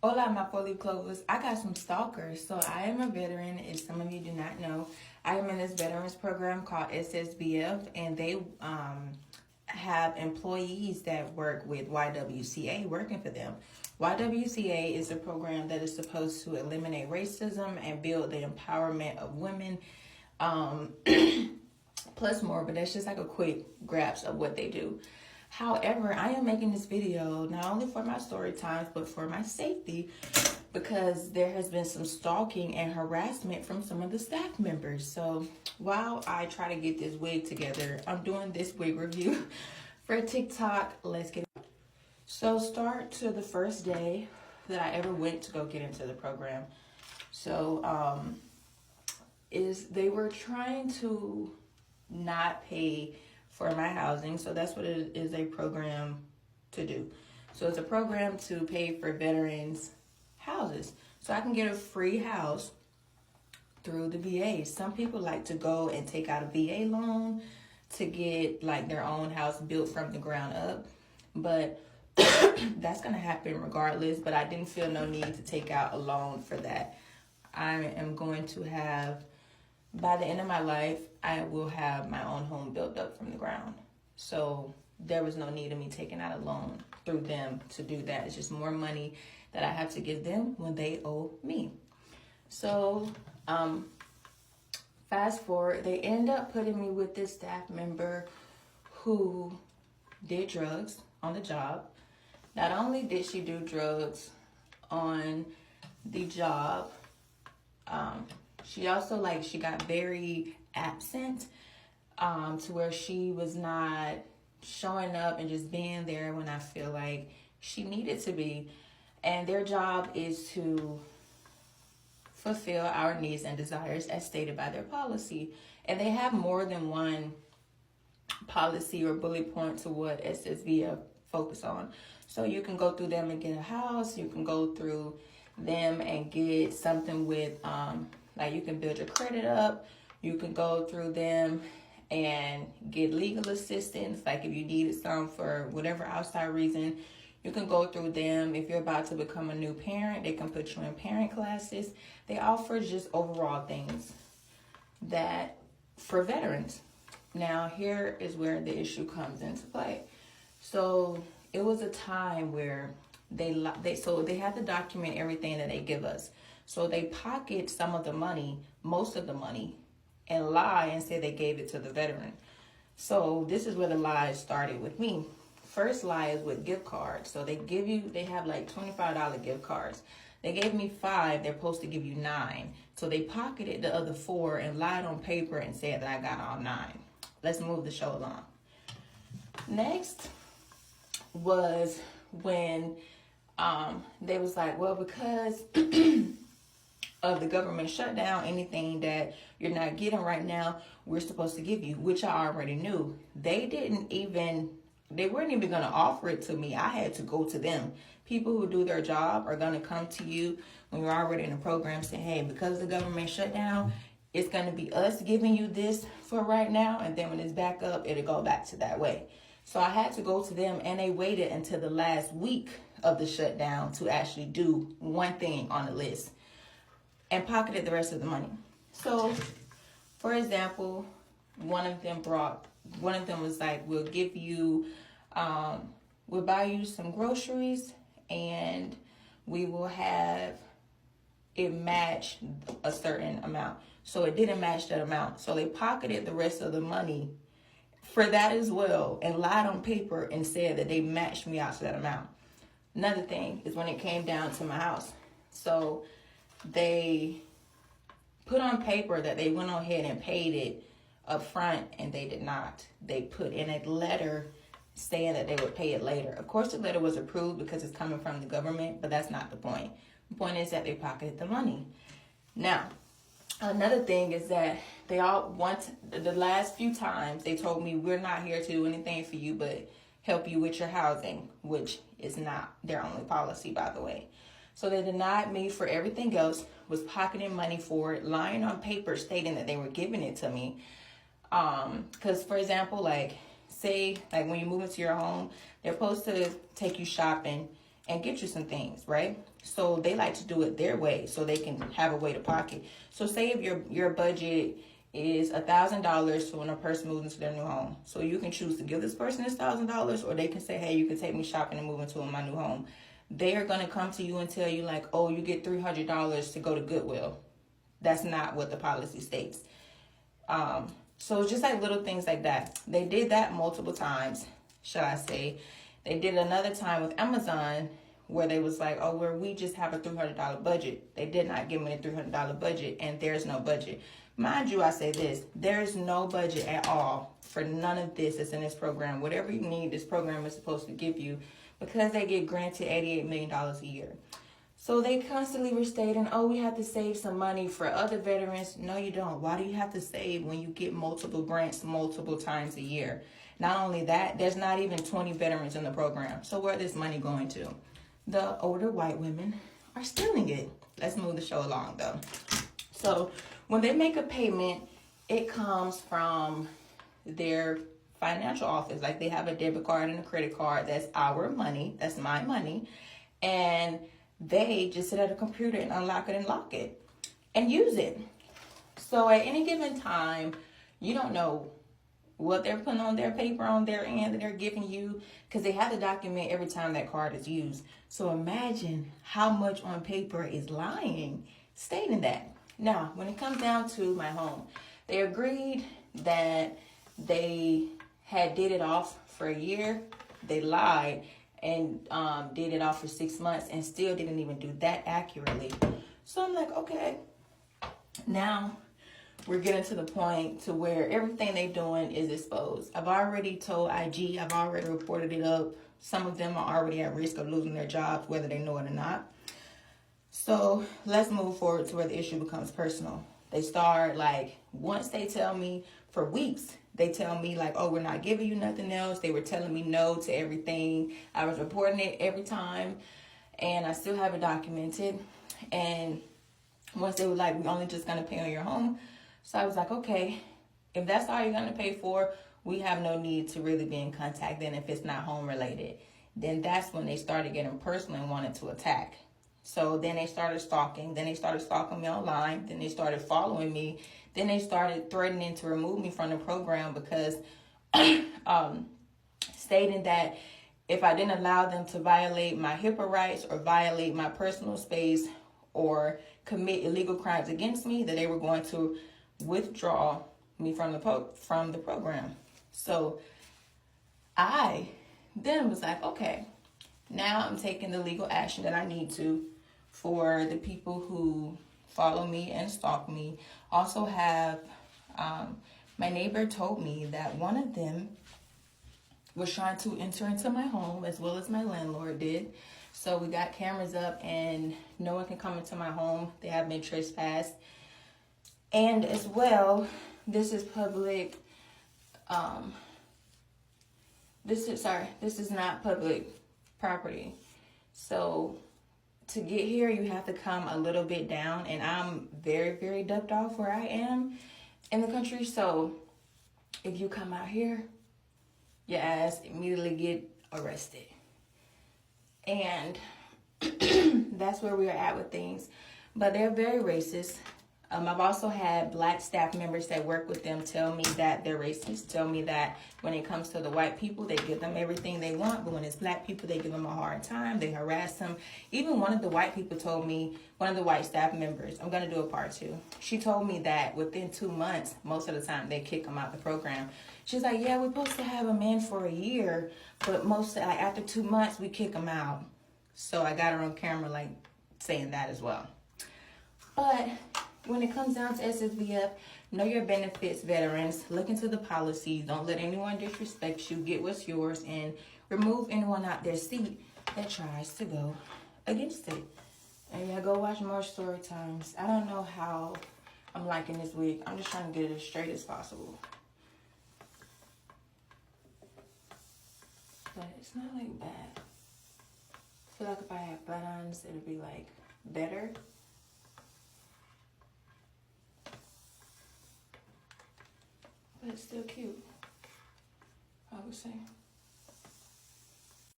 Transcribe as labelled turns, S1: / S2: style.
S1: Hola, my four-leaf clovers. I got some stalkers. So I am a veteran, if some of you do not know. I am in this veterans program called Ssvf, and they have employees that work with ywca working for them. YWCA is a program that is supposed to eliminate racism and build the empowerment of women, plus more, but that's just like a quick grasp of what they do. However, I am making this video not only for my story times, but for my safety, because there has been some stalking and harassment from some of the staff members. So while I try to get this wig together, I'm doing this wig review for TikTok. Let's get it. So start to the first day that I ever went to go get into the program. So they were trying to not pay for my housing. So that's what it is, a program to do. So it's a program to pay for veterans' houses. So I can get a free house through the VA. Some people like to go and take out a VA loan to get like their own house built from the ground up. But that's going to happen regardless. But I didn't feel no need to take out a loan for that. I am going to have, by the end of my life, I will have my own home built up from the ground. So there was no need of me taking out a loan through them to do that. It's just more money that I have to give them when they owe me. So fast forward, they end up putting me with this staff member who did drugs on the job. Not only did she do drugs on the job, she also she got very absent to where she was not showing up and just being there when I feel like she needed to be. And their job is to fulfill our needs and desires as stated by their policy. And they have more than one policy or bullet point to what Ssvf focus on. So you can go through them and get a house. You can go through them and get something with like you can build your credit up. You can go through them and get legal assistance. Like if you needed some for whatever outside reason, you can go through them. If you're about to become a new parent, they can put you in parent classes. They offer just overall things that for veterans. Now here is where the issue comes into play. So it was a time where they had to document everything that they give us. So they pocket some of the money, most of the money, and lie and say they gave it to the veteran. So this is where the lies started with me. First lie is with gift cards. So they have like $25 gift cards. They gave me 5, they're supposed to give you 9. So they pocketed the other 4 and lied on paper and said that I got all 9. Let's move the show along. Next was when they was like, well, because of the government shutdown, anything that you're not getting right now, we're supposed to give you, which I already knew. They weren't even going to offer it to me. I had to go to them. People who do their job are going to come to you when you're already in the program, say, hey, because the government shut down, it's going to be us giving you this for right now. And then when it's back up, it'll go back to that way. So I had to go to them, and they waited until the last week of the shutdown to actually do one thing on the list and pocketed the rest of the money. So, for example, one of them was like, we'll give you, we'll buy you some groceries and we will have it match a certain amount. So it didn't match that amount. So they pocketed the rest of the money for that as well and lied on paper and said that they matched me out to that amount. Another thing is when it came down to my house. So they put on paper that they went ahead and paid it up front, and they did not. They put in a letter saying that they would pay it later. Of course, the letter was approved because it's coming from the government, but that's not the point. The point is that they pocketed the money. Now, another thing is that they all want, the last few times they told me, we're not here to do anything for you but help you with your housing, which is not their only policy, by the way. So they denied me for everything else, was pocketing money for it, lying on paper stating that they were giving it to me. Because, for example, say when you move into your home, they're supposed to take you shopping and get you some things, right? So they like to do it their way so they can have a way to pocket. So say if your budget is $1,000 for when a person moves into their new home. So you can choose to give this person this $1,000, or they can say, hey, you can take me shopping and move into my new home. They are going to come to you and tell you like, oh, you get $300 to go to Goodwill. That's not what the policy states. So it's just like little things like that. They did that multiple times, shall I say. They did another time with Amazon where they was like, oh, we just have a $300 budget. They did not give me a $300 budget, and there's no budget. Mind you, I say this, there's no budget at all for none of this that's in this program. Whatever you need, this program is supposed to give you, because they get granted $88 million a year. So they constantly were stating, oh, we have to save some money for other veterans. No, you don't. Why do you have to save when you get multiple grants multiple times a year? Not only that, there's not even 20 veterans in the program. So where is this money going to? The older white women are stealing it. Let's move the show along, though. So when they make a payment, it comes from their financial office. Like they have a debit card and a credit card. That's our money. That's my money. And they just sit at a computer and unlock it and lock it and use it. So at any given time, you don't know what they're putting on their paper on their end that they're giving you, because they have to document every time that card is used. So imagine how much on paper is lying, stating that. Now, when it comes down to my home, they agreed that they had did it off for a year. They lied and did it off for 6 months and still didn't even do that accurately. So I'm like, okay, now we're getting to the point to where everything they're doing is exposed. I've already told IG, I've already reported it up. Some of them are already at risk of losing their jobs, whether they know it or not. So let's move forward to where the issue becomes personal. They start like, once they tell me for weeks, they tell me like, oh, we're not giving you nothing else. They were telling me no to everything. I was reporting it every time, and I still have it documented. And once they were like, we're only just going to pay on your home. So I was like, okay, if that's all you're going to pay for, we have no need to really be in contact then if it's not home related. Then that's when they started getting personal and wanted to attack. So then they started stalking. Then they started stalking me online. Then they started following me. Then they started threatening to remove me from the program because stating that if I didn't allow them to violate my HIPAA rights or violate my personal space or commit illegal crimes against me, that they were going to withdraw me from the program. So I then was like, okay, now I'm taking the legal action that I need to for the people who follow me and stalk me. Also have, my neighbor told me that one of them was trying to enter into my home as well as my landlord did. So we got cameras up and no one can come into my home. They have been trespassed. And as well, this is public, this is not public property. So to get here, you have to come a little bit down, and I'm very, very ducked off where I am in the country. So if you come out here, your ass immediately get arrested. And that's where we are at with things. But they're very racist. I've also had black staff members that work with them tell me that they're racist, tell me that when it comes to the white people, they give them everything they want, but when it's black people, they give them a hard time, they harass them. Even one of the white people told me, one of the white staff members, I'm going to do a part 2. She told me that within 2 months, most of the time, they kick them out the program. She's like, yeah, we're supposed to have them in for a year, but after 2 months, we kick them out. So I got her on camera, like, saying that as well. But when it comes down to Ssvf, know your benefits, veterans. Look into the policies. Don't let anyone disrespect you. Get what's yours and remove anyone out their seat that tries to go against it. And yeah, go watch more story times. I don't know how I'm liking this week. I'm just trying to get it as straight as possible. But it's not like bad. I feel like if I had buttons, it would be like better. But it's still cute, I would say.